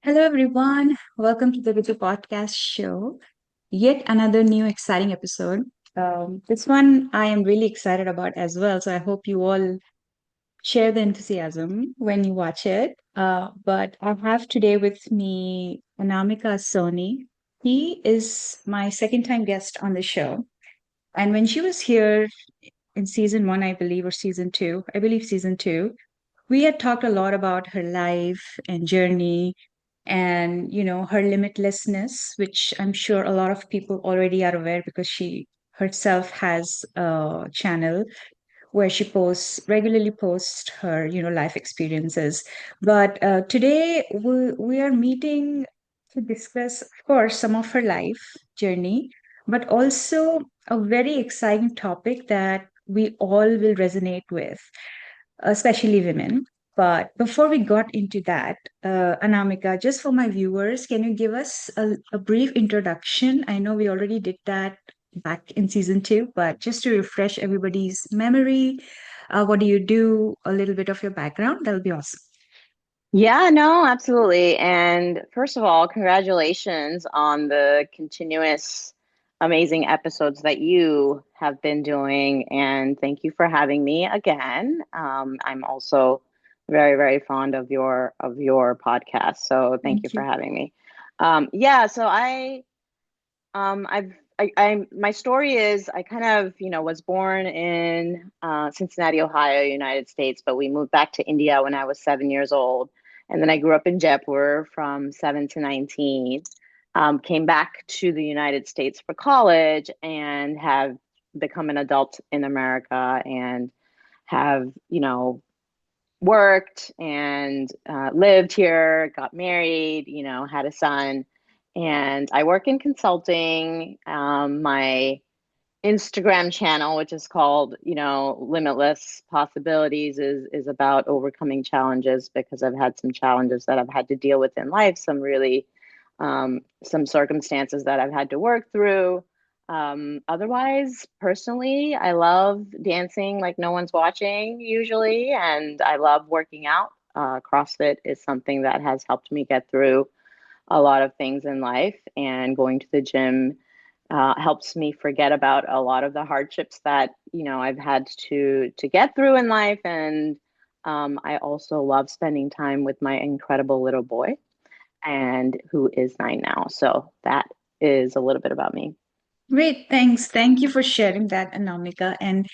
Hello, everyone. Welcome to the Podcast Show. Yet another new exciting episode. This one I am really excited about as well. So I hope you all share the enthusiasm when you watch it. But I have today with me Anamika Soni. He is my second time guest on the show. And when she was here in season one, I believe, or season two, I believe season two, we had talked a lot about her life and journey and her limitlessness, which I'm sure a lot of people already are aware because she herself has a channel where she posts regularly posts her life experiences. But today we are meeting to discuss, of course, some of her life journey, but also a very exciting topic that we all will resonate with, especially women. But before we got into that, Anamika, just for my viewers, can you give us a brief introduction? I know we already did that back in season two, but just to refresh everybody's memory, what do you do? A little bit of your background, that'll be awesome. Yeah, no, absolutely. And first of all, congratulations on the continuous amazing episodes that you have been doing. And thank you for having me again. I'm also very, very fond of your podcast. So thank you Thank for you. having me. Yeah, so my story is I kind of, was born in Cincinnati, Ohio, United States, but we moved back to India when I was 7 years old. And then I grew up in Jaipur from 7 to 19, came back to the United States for college and have become an adult in America and have, worked and lived here, got married, had a son. And I work in consulting. My Instagram channel, which is called, Limitless Possibilities, is about overcoming challenges because I've had some challenges that I've had to deal with in life, some circumstances that I've had to work through. Otherwise, personally, I love dancing like no one's watching usually, and I love working out. CrossFit is something that has helped me get through a lot of things in life, and going to the gym helps me forget about a lot of the hardships that I've had to get through in life. And I also love spending time with my incredible little boy, and who is 9 now. So that is a little bit about me. Great, thanks. Thank you for sharing that, Anamika. And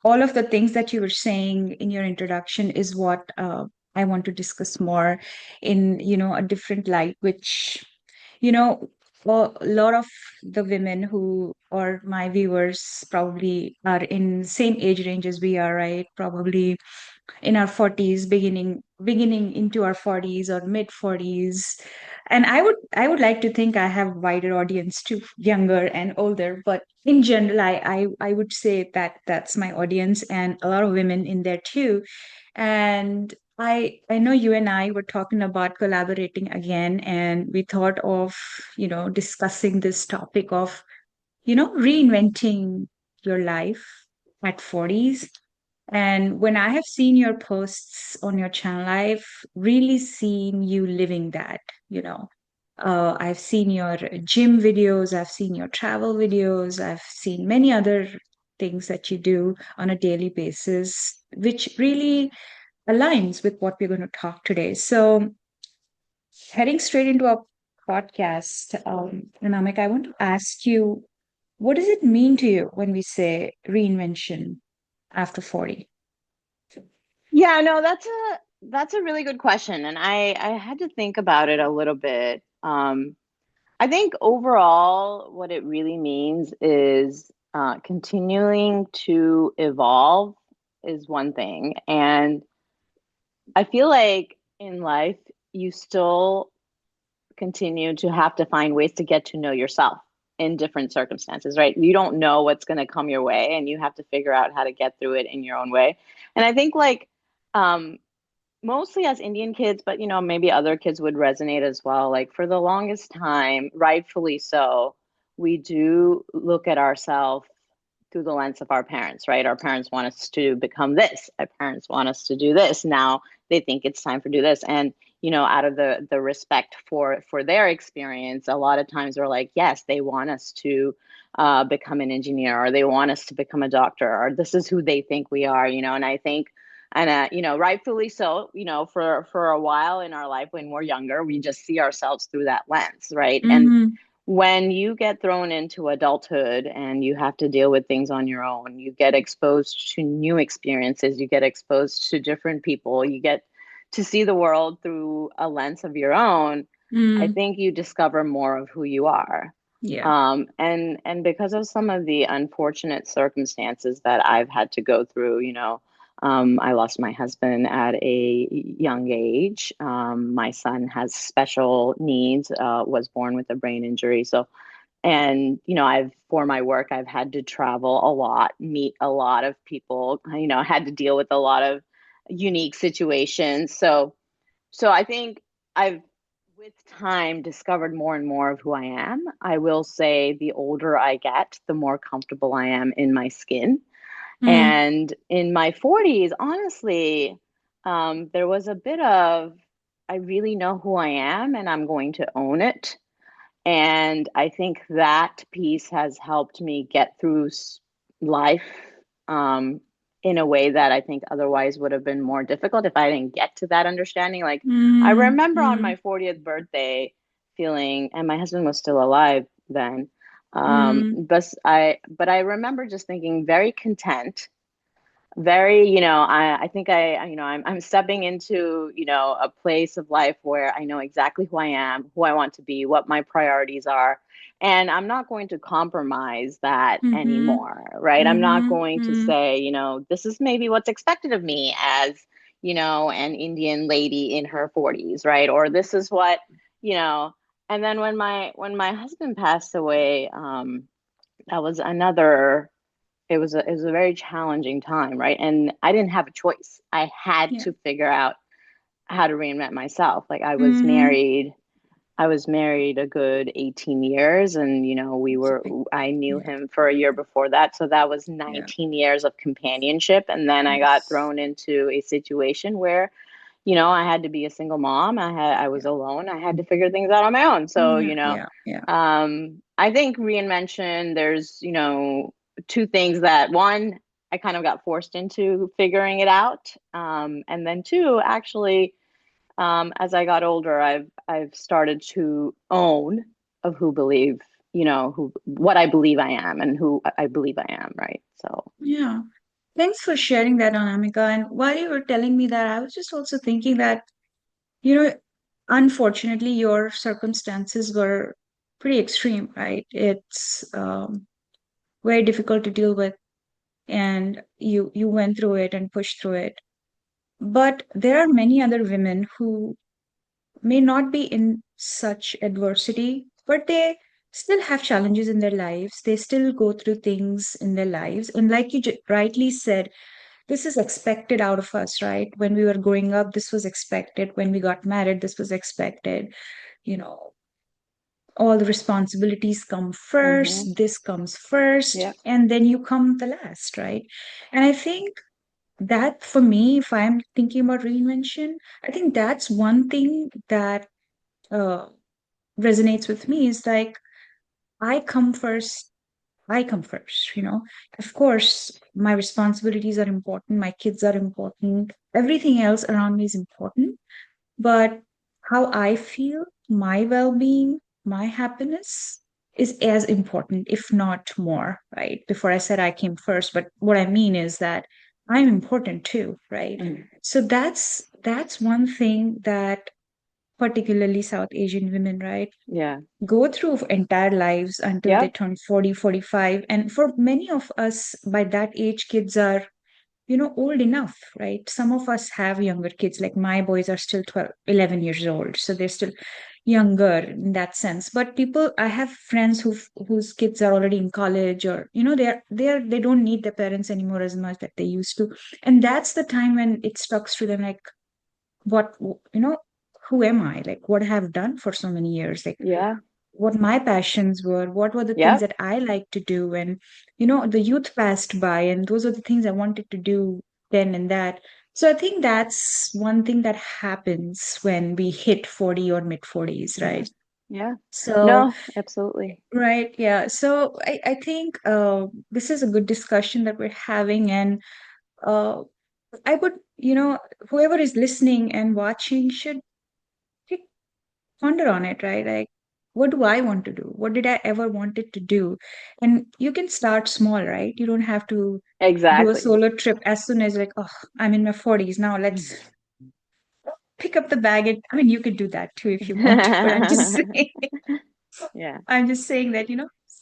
all of the things that you were saying in your introduction is what I want to discuss more in a different light, which you know a lot of the women who or my viewers probably are in same age range as we are, right? Probably in our 40s, beginning into our 40s or mid 40s. And I would like to think I have wider audience too, younger and older, but in general I would say that that's my audience and a lot of women in there too. And I know you and I were talking about collaborating again, and we thought of discussing this topic of reinventing your life at 40s. And when I have seen your posts on your channel, I've really seen you living that. I've seen your gym videos, I've seen your travel videos, I've seen many other things that you do on a daily basis, which really aligns with what we're going to talk today. So, heading straight into our podcast, Namik, I want to ask you, what does it mean to you when we say reinvention after 40? Yeah, no, that's a really good question, and I had to think about it a little bit. I think overall, what it really means is continuing to evolve is one thing, and I feel like in life you still continue to have to find ways to get to know yourself in different circumstances, right? You don't know what's going to come your way, and you have to figure out how to get through it in your own way. And I think like um mostly as Indian kids, but maybe other kids would resonate as well. Like for the longest time, rightfully so, we do look at ourselves through the lens of our parents, right? Our parents want us to become this. Our parents want us to do this. Now they think it's time for do this. And out of the respect for their experience, a lot of times we're like, yes, they want us to become an engineer, or they want us to become a doctor, or this is who they think we are, and I think, and rightfully so, for a while in our life when we're younger, we just see ourselves through that lens, right? And Mm-hmm. when you get thrown into adulthood and you have to deal with things on your own, you get exposed to new experiences, you get exposed to different people, you get to see the world through a lens of your own. I Mm. think you discover more of who you are. Yeah. And because of some of the unfortunate circumstances that I've had to go through, I lost my husband at a young age. My son has special needs, was born with a brain injury. So, and, for my work, I've had to travel a lot, meet a lot of people, I had to deal with a lot of unique situations. So I think I've, with time, discovered more and more of who I am. I will say the older I get, the more comfortable I am in my skin. Mm. And in my 40s, honestly, there was a bit of, I really know who I am and I'm going to own it. And I think that piece has helped me get through life um, in a way that I think otherwise would have been more difficult if I didn't get to that understanding. Like, I Mm. remember on Mm. my 40th birthday feeling, and my husband was still alive then. Mm. But I remember just thinking very content, very, I think I'm stepping into, a place of life where I know exactly who I am, who I want to be, what my priorities are. And I'm not going to compromise that Mm-hmm. anymore, right? I'm not Mm-hmm. going to Mm. say, this is maybe what's expected of me as, an Indian lady in her 40s, right? Or this is what, you know, and then when my husband passed away, that was another, it was a very challenging time, right? And I didn't have a choice. I had Yeah. to figure out how to reinvent myself. Like, Mm-hmm. I was married a good 18 years, and It's a big, I knew yeah. him for a year before that, so that was Yeah. 19 years of companionship. And then I got Yes. thrown into a situation where I had to be a single mom. I was Yeah. alone. I had to figure things out on my own. So, Yeah. Yeah. Yeah. I think reinvention, there's, two things. That one, I kind of got forced into figuring it out. And then two, actually, as I got older, I've started to own of who what I believe I am and who I believe I am, right? So, Yeah. Thanks for sharing that, Anamika. And while you were telling me that, I was just also thinking that, you know, unfortunately, your circumstances were pretty extreme, right? It's very difficult to deal with, and you went through it and pushed through it. But there are many other women who may not be in such adversity, but they still have challenges in their lives. They still go through things in their lives. And like you rightly said, this is expected out of us, right? When we were growing up, this was expected. When we got married, this was expected. You know, all the responsibilities come hmm, first, this comes first, yeah, and then you come the last, right? And I think that for me, if I'm thinking about reinvention, I think that's one thing that uh, resonates with me is like, I come first. I come first, you know. Of course, my responsibilities are important, my kids are important, everything else around me is important. But how I feel, my well being, my happiness is as important, if not more, right? Before I said I came first, but what I mean is that I'm important too, right? mm, So that's one thing that particularly South Asian women, right, yeah, go through entire lives until they yep, turn 40, 45. And for many of us, by that age, kids are, old enough, right? Some of us have younger kids, like my boys are still 12, 11 years old. So they're still younger in that sense. But I have friends whose kids are already in college, or, they don't need their parents anymore as much that they used to. And that's the time when it strikes to them like, what, who am I? Like, what I have done for so many years? Like, yeah, what my passions were, what were the things yep, that I like to do. And, the youth passed by, and those are the things I wanted to do then and that. So I think that's one thing that happens when we hit 40 or mid 40s, right? Yeah. So, No, absolutely. right, yeah. So I think this is a good discussion that we're having, and uh, I would, whoever is listening and watching should take- ponder on it, right? Like, what do I want to do? What did I ever wanted to do? And you can start small, right? You don't have to do a Exactly. solo trip as soon as like, oh, I'm in my 40s now. Let's pick up the bag. And I mean, you could do that too if you want to, but Yeah. I'm just saying that,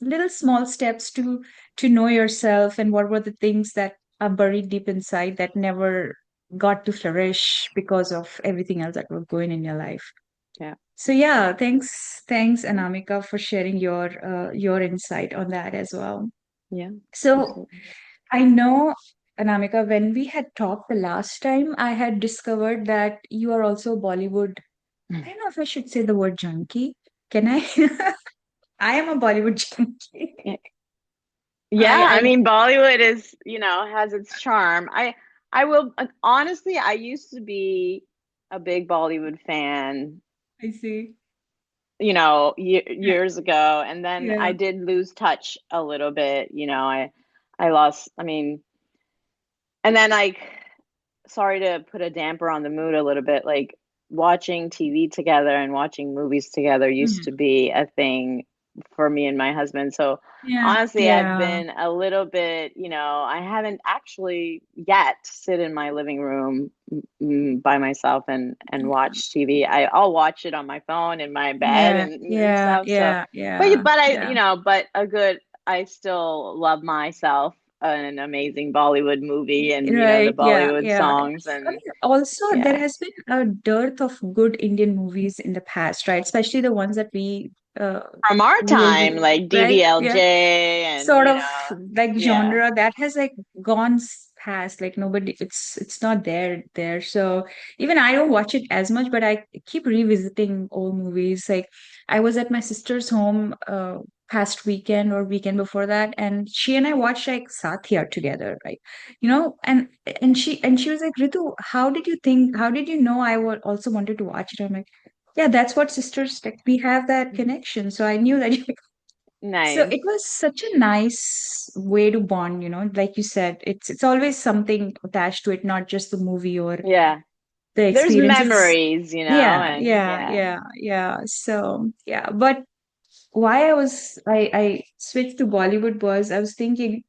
little small steps to know yourself and what were the things that are buried deep inside that never got to flourish because of everything else that was going in your life. Yeah. So yeah, thanks, Anamika, for sharing your insight on that as well. Yeah. So Absolutely. I know, Anamika, when we had talked the last time, I had discovered that you are also Bollywood. I don't know if I should say the word junkie. Can I? I am a Bollywood junkie. Yeah, I I mean Bollywood is, has its charm. I will honestly, I used to be a big Bollywood fan, I see. Yeah, years ago, and then yeah. I did lose touch a little bit, I lost, I mean, and then like sorry to put a damper on the mood a little bit, like watching TV together and watching movies together used to Mm. be a thing for me and my husband. So Yeah, honestly, I've yeah. been a little bit, I haven't actually yet sit in my living room by myself and watch TV. I'll watch it on my phone in my bed Yeah, and yeah, stuff. So, yeah, but yeah, but I, yeah. but a good, I still love myself an amazing Bollywood movie and the Right, yeah, Bollywood yeah. songs I and mean, also there yeah. has been a dearth of good Indian movies in the past, right? Especially the ones that we From our time, really, like right? Yeah. DDLJ and Sort of like yeah. genre that has like gone past, like nobody, it's not there. So even I don't watch it as much, but I keep revisiting old movies. Like I was at my sister's home past weekend or weekend before that, and she and I watched like Satya together, right? And she was like, Ritu, how did you know I would also wanted to watch it? I'm like, yeah, that's what sisters like, we have that connection. So I knew that so it Nice. was such a nice way to bond, like you said, it's always something attached to it, not just the movie or Yeah. the There's experience. It's memories, yeah, and yeah, yeah. yeah, yeah. So yeah, but why I switched to Bollywood was I was thinking,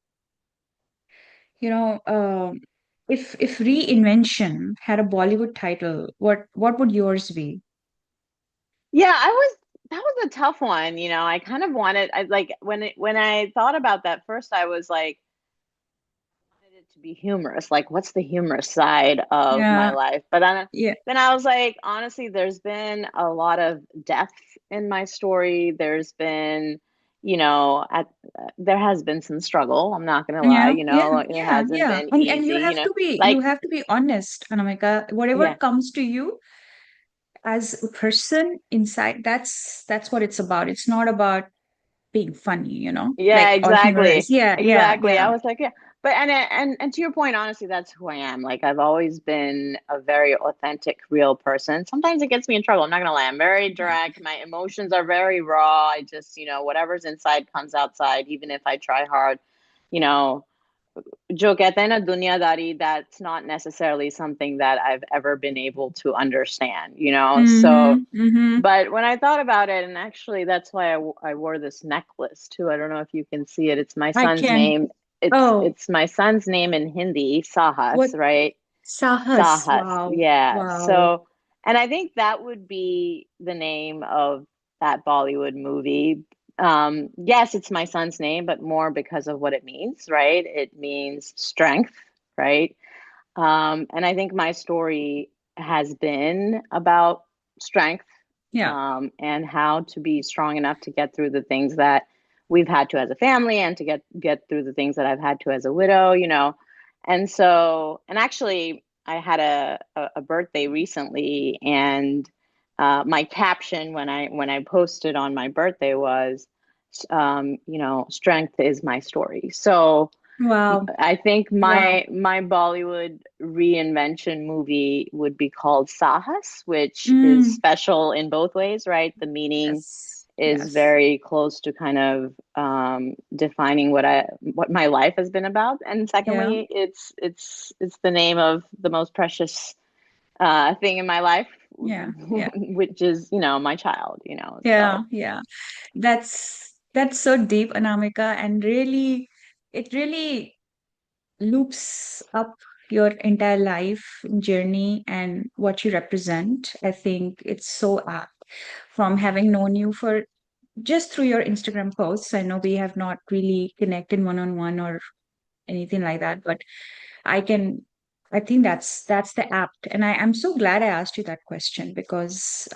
you know, if reinvention had a Bollywood title, what would yours be? Yeah, that was a tough one, I kind of wanted, I like when I thought about that first, I was like wanted it to be humorous. Like, what's the humorous side of my Yeah, life? But yeah, then I was like, honestly, there's been a lot of depth in my story. There's been, there has been some struggle. I'm not gonna lie, yeah, yeah, it yeah, hasn't yeah. been And easy, you like, have to be honest, Anamika. Whatever yeah, comes to you as a person inside, that's what it's about. It's not about being funny, yeah, like or humorous. exactly. Yeah, yeah, Exactly. yeah. I was like, yeah. But and to your point, honestly, that's who I am. Like I've always been a very authentic, real person. Sometimes it gets me in trouble. I'm not gonna lie. I'm very direct. My emotions are very raw. I just, whatever's inside comes outside, even if I try hard. You know, जो कहते हैं ना दुनियादारी, that's not necessarily something that I've ever been able to understand, So, Mm-hmm. Mm-hmm. but when I thought about it, and actually that's why I wore this necklace too. I don't know if you can see it. It's my I son's can. name. It's Oh, it's my son's name in Hindi, what Sahas, right? Sahas. Sahas. Wow. Yeah. Wow. So, and I think that would be the name of that Bollywood movie. Yes, it's my son's name, but more because of what it means, right? It means strength, right? And I think my story has been about strength, Yeah. and how to be strong enough to get through the things that we've had to as a family and to get through the things that I've had to as a widow. And so, and actually, I had a birthday recently, and my caption when I posted on my birthday was, strength is my story. So Wow. I think Wow. my Bollywood reinvention movie would be called Sahas, which is Mm, special in both ways, right? The meaning yes. is Yes. very close to kind of defining what my life has been about, and Yeah. secondly, it's the name of the most precious thing in my life, Yeah. Yeah. which is my child. Yeah. So Yeah. That's so deep, Anamika, and really, it really loops up your entire life journey and what you represent. I think it's so apt from having known you for just through your Instagram posts. I know we have not really connected one on one or anything like that, but I can, I think that's the apt. And I'm so glad I asked you that question because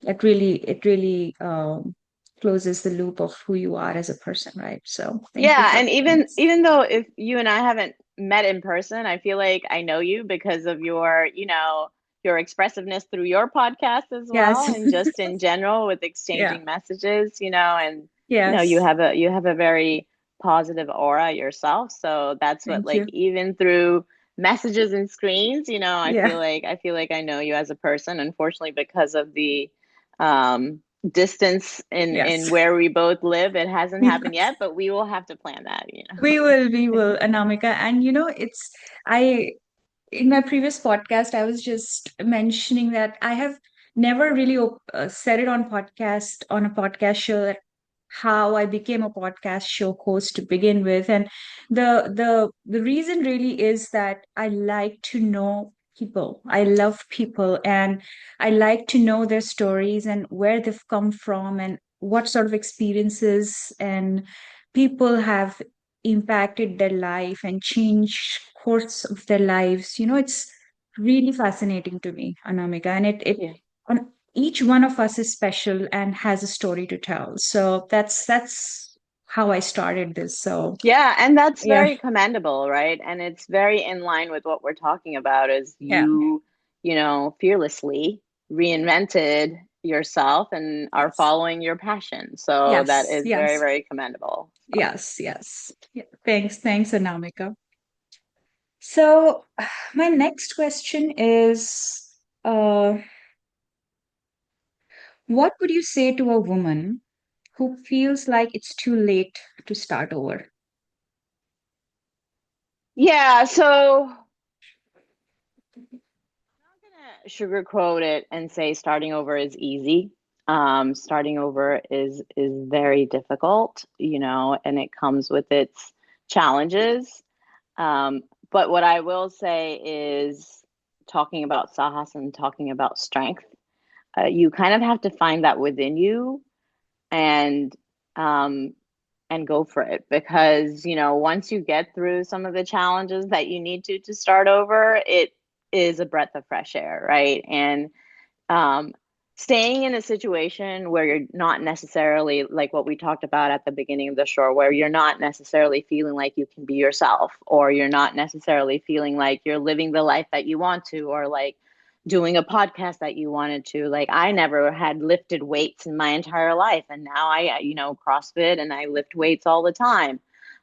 it really closes the loop of who you are as a person, right? So thank you yeah, for and sharing even this. even though if you and I haven't met in person, I feel like I know you because of your expressiveness through your podcast as well, Yes. and just in general with Yeah. exchanging messages, and you Yes. have a very positive aura yourself. So that's what, Thank like, you. even through messages and screens, Yeah. I feel like I know you as a person. Unfortunately, because of the um distance in Yes. where we both live, it hasn't happened Yes. yet, but we will have to plan We will, Anamika. And I in my previous podcast, I was just mentioning that I have never really said it on a podcast show that how I became a podcast show host to begin with. And the reason really is that I like to know people. I love people and I like to know their stories and where they've come from and what sort of experiences and people have impacted their life and changed course of their lives. It's really fascinating to me, Anamika, and it Yeah. on each one of us is special and has a story to tell. So that's how I started this. So Yeah, and that's yeah, very commendable, right? And it's very in line with what we're talking about is yeah, fearlessly reinvented yourself and are yes, following your passion. So that yes, is very, yes, very commendable. So yes, yes. Yeah. Thanks, Anamika. So my next question is, what would you say to a woman who feels like it's too late to start over? yeah, so I'm not gonna sugarcoat it and say starting over is easy. Starting over is very difficult, and it comes with its challenges. Um, but what I will say is talking about sahas and talking about strength, you kind of have to find that within you and um, and go for it because once you get through some of the challenges that you need to start over, it is a breath of fresh air, right? And um, staying in a situation where you're not necessarily like what we talked about at the beginning of the show, where you're not necessarily feeling like you can be yourself, or you're not necessarily feeling like you're living the life that you want to, or like doing a podcast that you wanted to. Like, I never had lifted weights in my entire life, and now I, CrossFit and I lift weights all the time.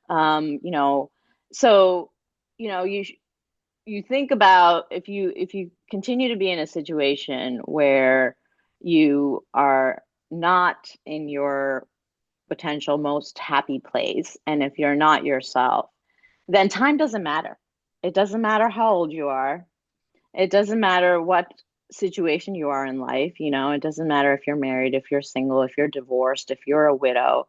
Um, you know, so you think about if you continue to be in a situation where you are not in your potential most happy place, and if you're not yourself, then time doesn't matter. It doesn't matter how old you are. It doesn't matter what situation you are in life. It doesn't matter if you're married, if you're single, if you're divorced, if you're a widow,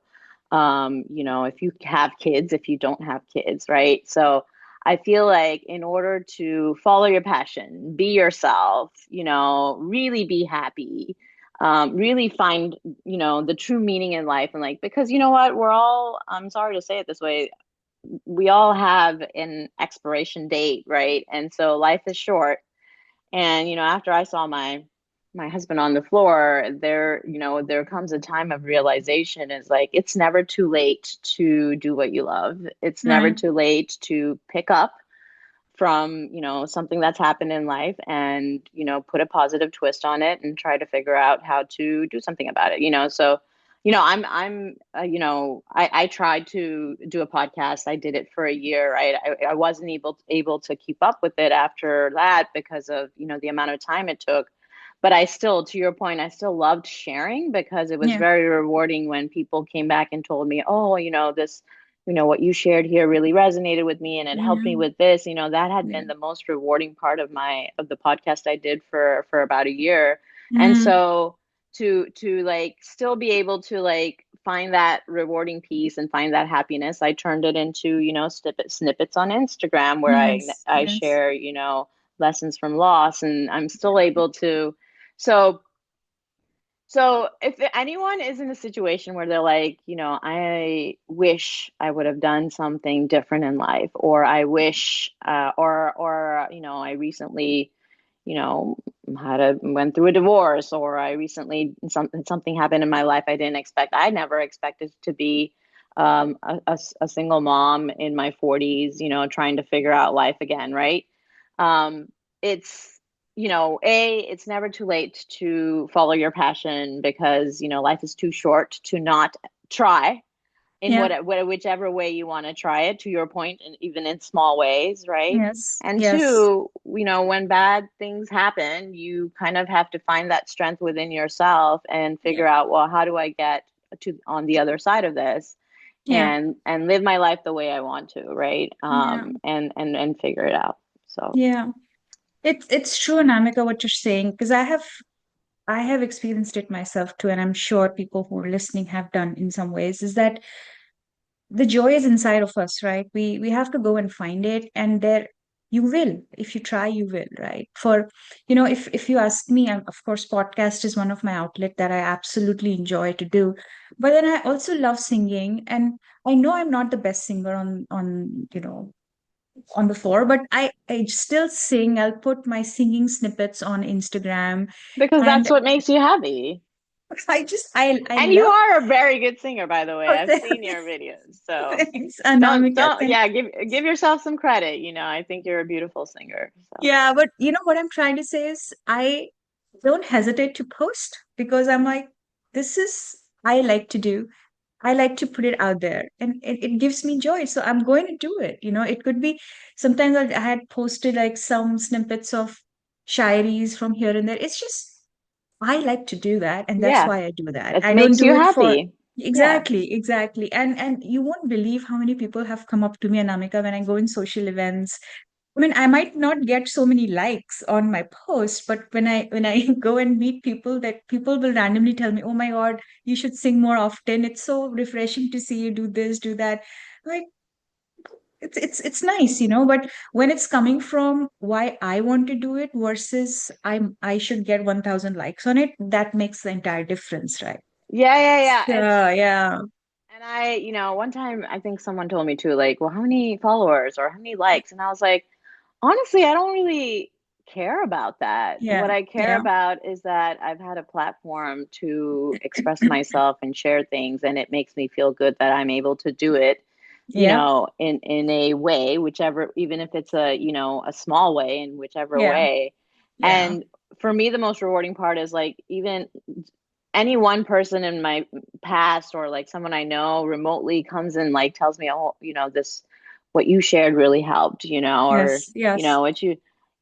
if you have kids, if you don't have kids, right? So I feel like in order to follow your passion, be yourself, really be happy, really find, the true meaning in life. And like, because you know what, we're all, I'm sorry to say it this way, we all have an expiration date, right? And so life is short. And after I saw my husband on the floor, there comes a time of realization. Is like, it's never too late to do what you love. It's never Right. too late to pick up from something that's happened in life, and put a positive twist on it and try to figure out how to do something about it. So I tried to do a podcast. I did it for a year, right? I wasn't able to keep up with it after that because of, the amount of time it took. But I still, to your point, I still loved sharing because it was Yeah. very rewarding when people came back and told me, oh, this, what you shared here really resonated with me and it helped me Yeah. with this. That had Yeah. been the most rewarding part of the podcast I did for about a year. And Mm, so to like still be able to like find that rewarding piece and find that happiness, I turned it into, snippets on Instagram where i yes. i Yes. share, lessons from loss, and I'm still able to. So so if anyone is in a situation where they're like, I wish I would have done something different in life, or I wish, or I recently, you know, went through a divorce, or I recently something happened in my life I didn't expect. I never expected to be a single mom in my 40s, trying to figure out life again, right? Um, it's it's never too late to follow your passion because life is too short to not try in Yeah. whichever way you want to try it, to your point, and even in small ways, right? Yes. And Yes. two, when bad things happen, you kind of have to find that strength within yourself and Yeah. figure out, well, how do I get to on the other side of this, Yeah. and live my life the way I want to, right? Yeah. And figure it out. So Yeah. It's true, Anamika, what you're saying, because I have experienced it myself too, and I'm sure people who are listening have done in some ways, is that the joy is inside of us, right? We have to go and find it, and there you will. If you try, you will, right? For if you ask me, of course, podcast is one of my outlet that I absolutely enjoy to do. But then I also love singing, and I know I'm not the best singer on the floor, but I still sing. I'll put my singing snippets on Instagram, because that's and what makes you happy. I And you love. are a very good singer, by the way. Oh, I've seen your videos. So thanks, don't Anamika. don't yeah, give yourself some credit. I think you're a beautiful singer. So Yeah, but you know what I'm trying to say is I don't hesitate to post because I'm like, this is I like to do. I like to put it out there and it gives me joy. So I'm going to do it. It could be sometimes I had posted like some snippets of shairis from here and there. It's just I like to do that, and that's yeah, why I do that. it I don't makes do you it for happy. Yeah. exactly, exactly. And you won't believe how many people have come up to me, Anamika, when I go in social events. I mean, I might not get so many likes on my post, but when I go and meet people, that people will randomly tell me, "Oh my God, you should sing more often. It's so refreshing to see you do this, do that." Like it's nice. But when it's coming from why I want to do it versus I should get 1,000 likes on it, that makes the entire difference, right? Yeah, yeah, yeah. Yeah, yeah, And one time I think someone told me too, like, well, how many followers or how many likes? And I was like, honestly, I don't really care about that. yeah, What I care yeah, about is that I've had a platform to express myself and share things, and it makes me feel good that I'm able to do it, yeah, in a way, whichever, even if it's a small way, in whichever yeah, way. yeah, And for me, the most rewarding part is like even any one person in my past, or like someone I know remotely, comes and like tells me, oh, this, what you shared really helped, or yes, yes, what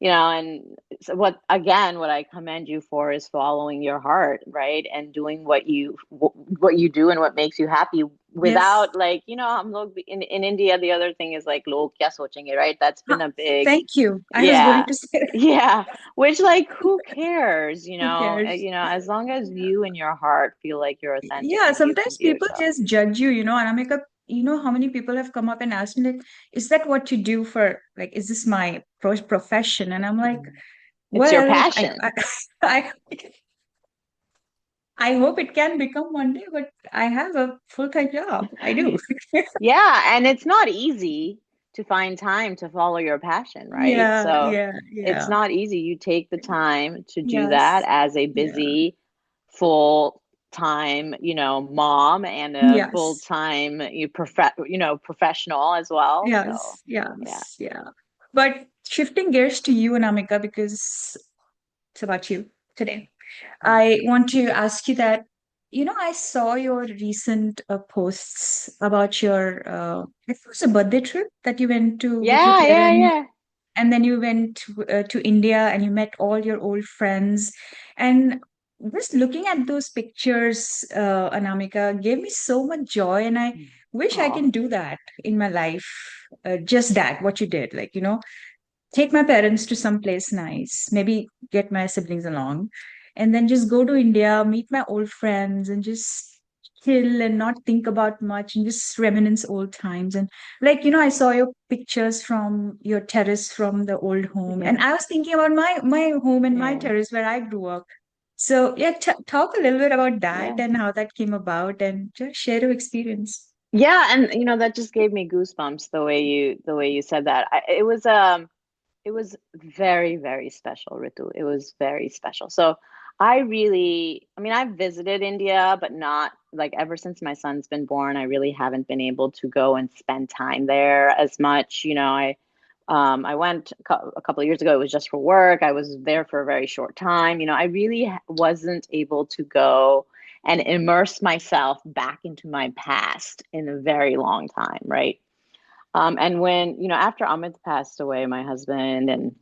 and so what I commend you for is following your heart, right? And doing what you do and what makes you happy, yes. without like, in India, the other thing is like log kya sochenge, right? That's Huh, been a big. thank you. I was going Yeah. to say, Yeah. Which, like, who cares? who cares? As long as you and your heart feel like you're authentic Yeah, and you can sometimes be people yourself. just judge and I make up, how many people have come up and asked me, like, is that what you do for, like, is this my profession? And I'm like, It's your well, passion. I, I hope it can become one day, but I have a full-time job. I do. Yeah. And it's not easy to find time to follow your passion, right? Yeah, So yeah, it's yeah. not easy. You take the time to do that Yes. as a Yeah. busy, full time, mom, and a full Yes. time professional as well. So Yes. yeah. Yes. Yeah. But shifting gears to you, Anamika, because it's about you today. I want to ask you that. I saw your recent posts about your, it was a birthday trip that you went to with your Yeah, yeah, parents, yeah. and then you went to India and you met all your old friends. And just looking at those pictures, Anamika, gave me so much joy. And I wish I Oh, can do that in my life. Just that, what you did, like, take my parents to some place nice, maybe get my siblings along, and then just go to India, meet my old friends, and just chill and not think about much and just reminisce old times. And like, I saw your pictures from your terrace from the old home, and yeah, I was thinking about my home and my yeah, terrace where I grew up. So yeah, talk a little bit about that yeah. and how that came about, and just share your experience. Yeah, and that just gave me goosebumps the way you said that. It was very, very special, Ritu. It was very special. So I mean, I've visited India, but not like ever since my son's been born, I really haven't been able to go and spend time there as much. I went a couple of years ago. It was just for work. I was there for a very short time. I really wasn't able to go and immerse myself back into my past in a very long time, right? And when, after Amit passed away, my husband, and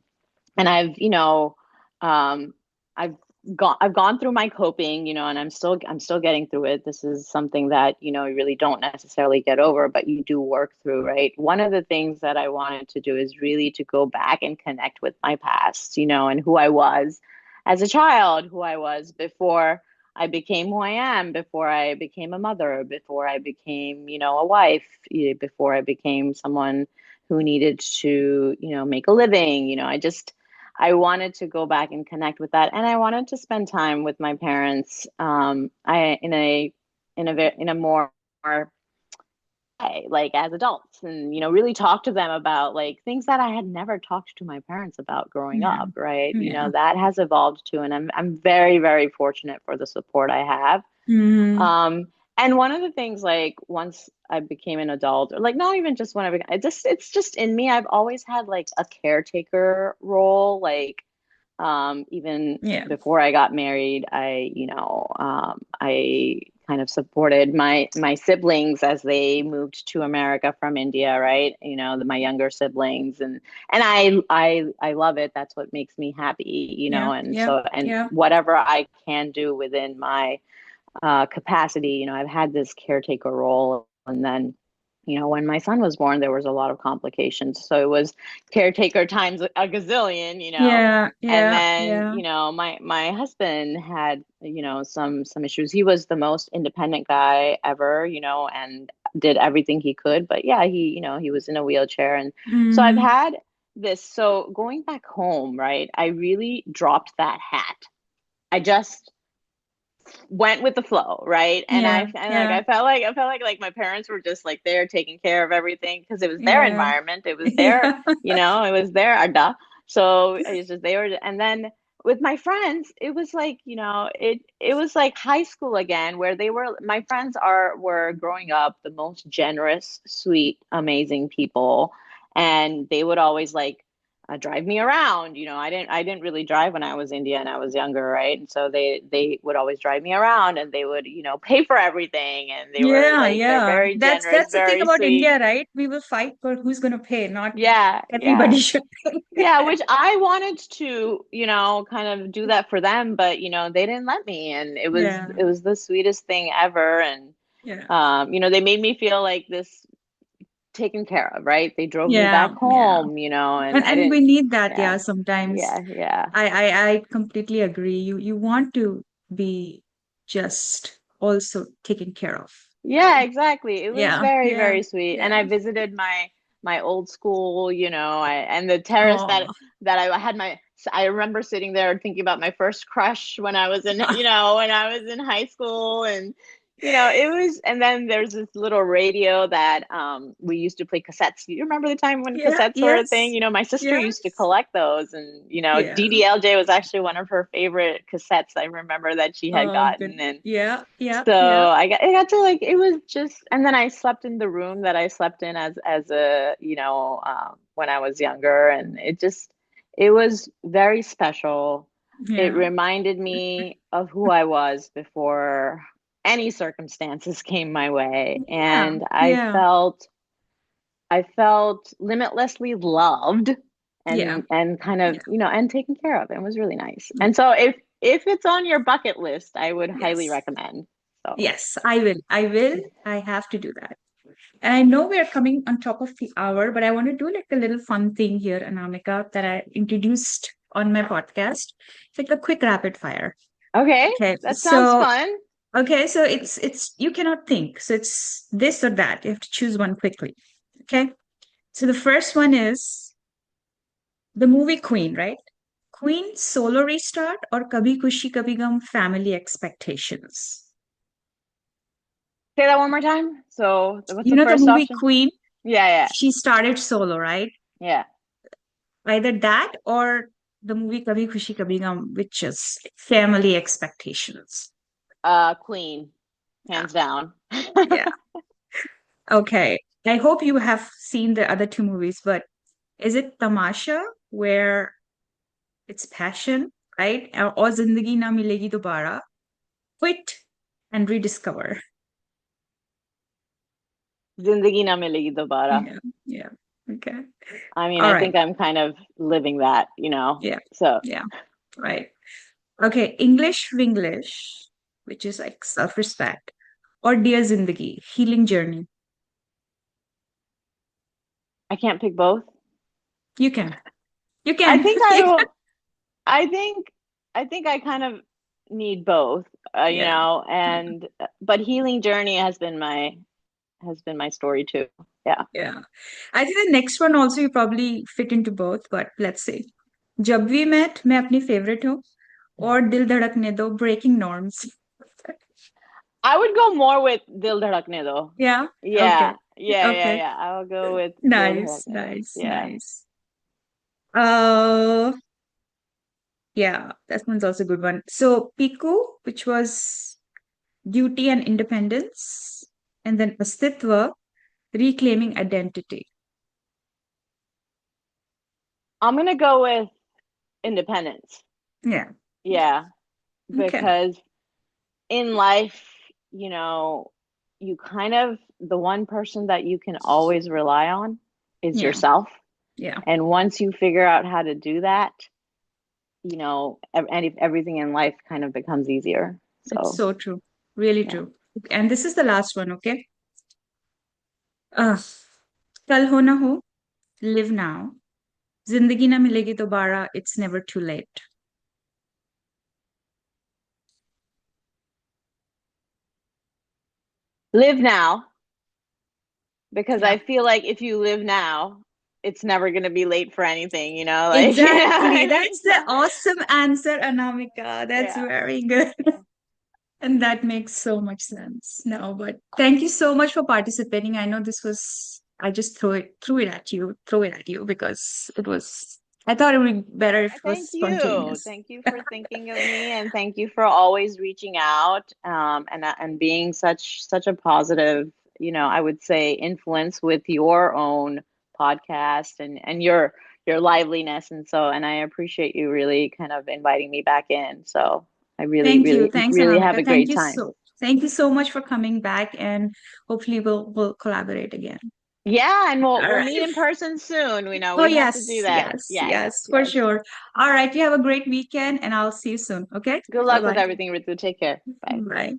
um, I've I've gone through my coping, and I'm still getting through it. This is something that, you really don't necessarily get over, but you do work through, right? One of the things that I wanted to do is really to go back and connect with my past, and who I was as a child, who I was before I became who I am, before I became a mother, before I became, a wife, before I became someone who needed to, make a living. I wanted to go back and connect with that, and I wanted to spend time with my parents. I in a more way, like as adults, and really talk to them about like things that I had never talked to my parents about growing Yeah. up. Right? Yeah. That has evolved too, and I'm very, very fortunate for the support I have. Hmm. Um, and one of the things, like once I became an adult, or like not even just when I became, it's just in me. I've always had like a caretaker role, like even Yeah. before I got married, I kind of supported my siblings as they moved to America from India, right? My younger siblings, and I love it. That's what makes me happy, Yeah. and Yeah. so, and Yeah. whatever I can do within my capacity. I've had this caretaker role, and then, when my son was born, there was a lot of complications. So it was caretaker times a gazillion, Yeah, and yeah, then, yeah. my husband had, some issues. He was the most independent guy ever, and did everything he could. But yeah, he was in a wheelchair, and so I've Mm, had this. So going back home, right? I really dropped that hat. I just went with the flow, right? And yeah, I yeah, felt like my parents were just like there taking care of everything because it was their yeah, environment, it was their, yeah. it was their ada. So it's just they were, and then with my friends, it was like, it was like high school again, where they were my friends are were growing up the most generous, sweet, amazing people, and they would always like drive me around. I didn't really drive when I was India and I was younger, right? And so they would always drive me around, and they would, pay for everything, and Yeah, they're yeah. very That's generous, that's the thing very about sweet. India, right? We will fight for who's gonna pay, not Yeah, everybody yeah. should pay. Yeah, which I wanted to, kind of do that for them, but they didn't let me, and Yeah, it was the sweetest thing ever. And yeah, they made me feel like this taken care of, right? They drove me yeah, back yeah. home, and I And we didn't. need that, Yeah, yeah, sometimes. yeah, yeah. I completely agree. You want to be just also taken care of. Yeah, exactly. It was Yeah, very, yeah, very sweet. And yeah. I visited my old school, and the terrace Oh. that I had I remember sitting there thinking about my first crush when I was in, when I was in high school. And it was, and then there's this little radio that we used to play cassettes. You remember the time when Yeah, cassettes were a thing? yes, My sister used to yes. collect those, and Yeah. DDLJ was actually one of her favorite cassettes I remember that she had Oh, good. gotten. And Yeah, yeah, so yeah, I got to like, it was just, and then I slept in the room that I slept in as a, when I was younger, and it was very special. It yeah. reminded me of who I was before any circumstances came my way. Yeah, And yeah, I felt limitlessly loved yeah, and kind of, yeah. and taken care of. It was really nice. And so if it's on your bucket list, I would highly Yes. recommend. So, Yes, I will. I will. I have to do that. And I know we are coming on top of the hour, but I want to do like a little fun thing here, Anamika, that I introduced on my podcast. It's like a quick rapid fire. okay, Okay. that sounds So, fun. okay, so it's you cannot think. So it's this or that. You have to choose one quickly. Okay. So the first one is the movie Queen, right? Queen solo restart or Kabhi Khushi Kabhi Gum family expectations. Say that one more time. So, what's You the know the first movie option? Queen? Yeah, She started solo, right? yeah, Either that or the movie Kabhi Khushi Kabhi Gum, which is family expectations. yeah. Queen, Yeah, hands down. yeah. Okay. I hope you have seen the other two movies, but is it Tamasha where it's passion, right? Or Zindagi Na Milegi Dobara, quit and rediscover. Zindagi na milegi dobara. Yeah, yeah. Okay. I mean, All I right. think I'm kind of living that, Yeah, So, yeah. Right. Okay. English Winglish, which is like self-respect, or Dear Zindagi, healing journey. I can't pick both. You can. You I can. think I will. I think I think I kind of need both, Yeah. Yeah. and but healing journey has been my story too. Yeah. Yeah. I think the next one also you probably fit into both, but let's see. जब we met मैं अपनी favorite हूँ और दिल धड़कने दो breaking norms. I would go more with Dil Dhadakne though. Yeah. Yeah. Okay. Yeah, yeah, Okay. yeah. I will go with Dil Nice. Dhadakne. Nice. Yeah. Nice. Uh, yeah, that one's also a good one. So Piku, which was duty and independence, and then Astitva, reclaiming identity. I'm gonna go with independence. Yeah. Yeah, Okay. because in life, you know, you kind of the one person that you can always rely on is Yeah. yourself. Yeah. And once you figure out how to do that, and if everything in life kind of becomes easier. It's So, so true. Really yeah. true. And this is the last one, okay? Uh, Kal ho na ho, live now. Zindagi na milegi dobara, it's never too late. Live now, because Yeah. I feel like if you live now, it's never going to be late for anything, like, you know what Exactly. I mean? That's the awesome answer, Anamika. That's Yeah. very good. And that makes so much sense. No, but thank you so much for participating. I know this was, I just threw it at you because it was, I thought it would be better if it was Thank you. spontaneous. Thank you for thinking of me, and thank you for always reaching out, and being such a positive, I would say influence with your own podcast and your liveliness. And I appreciate you really kind of inviting me back in. So I really, Thank you. really, Thanks, really have Anamika. a great time. Thank you so much for coming back and hopefully we'll collaborate again. Yeah, and we'll All we'll right. meet in person soon. Oh, We have to do yes, that. yes, Yeah, yes, yes, for yes. sure. All right. You have a great weekend and I'll see you soon. Okay. Good luck with Bye-bye. everything, Ritu. Take care. Bye. Bye.